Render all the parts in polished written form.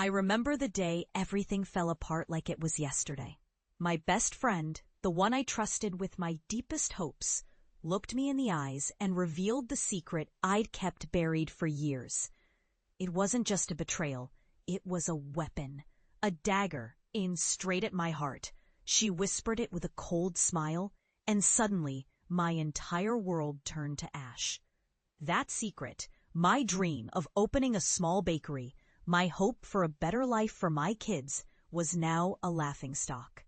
I remember the day everything fell apart like it was yesterday. My best friend, the one I trusted with my deepest hopes, looked me in the eyes and revealed the secret I'd kept buried for years. It wasn't just a betrayal, it was a weapon, a dagger aimed straight at my heart. She whispered it with a cold smile, and suddenly my entire world turned to ash. That secret, my dream of opening a small bakery, my hope for a better life for my kids, was now a laughingstock.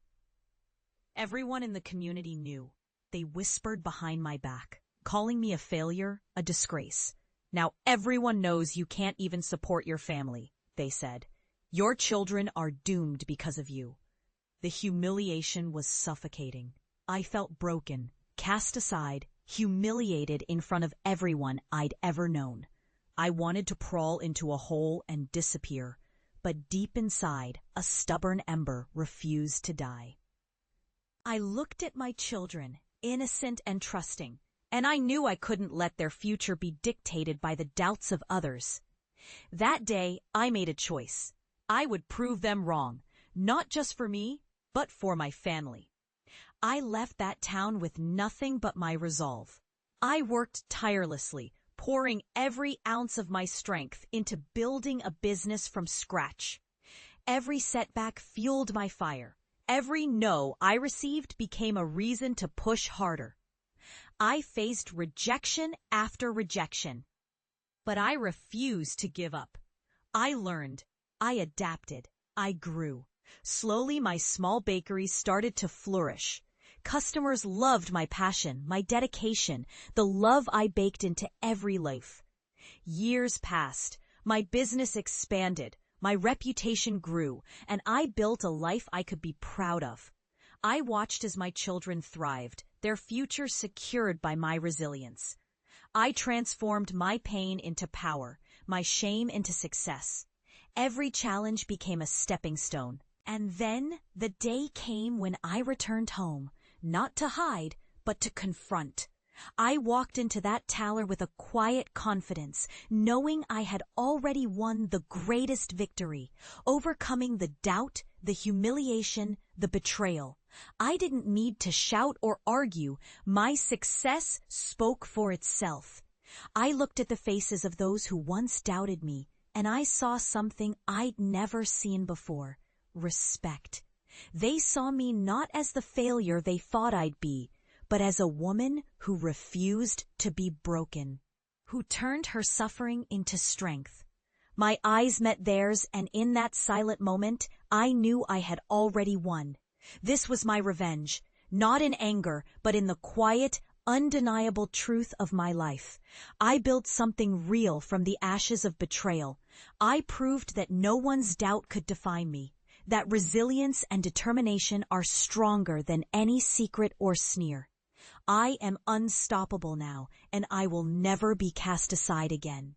Everyone in the community knew. They whispered behind my back, calling me a failure, a disgrace. Now everyone knows you can't even support your family, they said. Your children are doomed because of you. The humiliation was suffocating. I felt broken, cast aside, humiliated in front of everyone I'd ever known. I wanted to crawl into a hole and disappear, but deep inside, a stubborn ember refused to die. I looked at my children, innocent and trusting, and I knew I couldn't let their future be dictated by the doubts of others. That day, I made a choice. I would prove them wrong, not just for me, but for my family. I left that town with nothing but my resolve. I worked tirelessly, pouring every ounce of my strength into building a business from scratch. Every setback fueled my fire. Every no I received became a reason to push harder. I faced rejection after rejection, but I refused to give up. I learned, I adapted, I grew. Slowly, my small bakery started to flourish. Customers loved my passion, my dedication, the love I baked into every loaf. Years passed, my business expanded, my reputation grew, and I built a life I could be proud of. I watched as my children thrived, their future secured by my resilience. I transformed my pain into power, my shame into success. Every challenge became a stepping stone. And then the day came when I returned home, not to hide, but to confront. I walked into that tower with a quiet confidence, knowing I had already won the greatest victory, overcoming the doubt, the humiliation, the betrayal. I didn't need to shout or argue. My success spoke for itself. I looked at the faces of those who once doubted me, and I saw something I'd never seen before. Respect. They saw me not as the failure they thought I'd be, but as a woman who refused to be broken, who turned her suffering into strength. My eyes met theirs, and in that silent moment, I knew I had already won. This was my revenge, not in anger, but in the quiet, undeniable truth of my life. I built something real from the ashes of betrayal. I proved that no one's doubt could define me, that resilience and determination are stronger than any secret or sneer. I am unstoppable now, and I will never be cast aside again.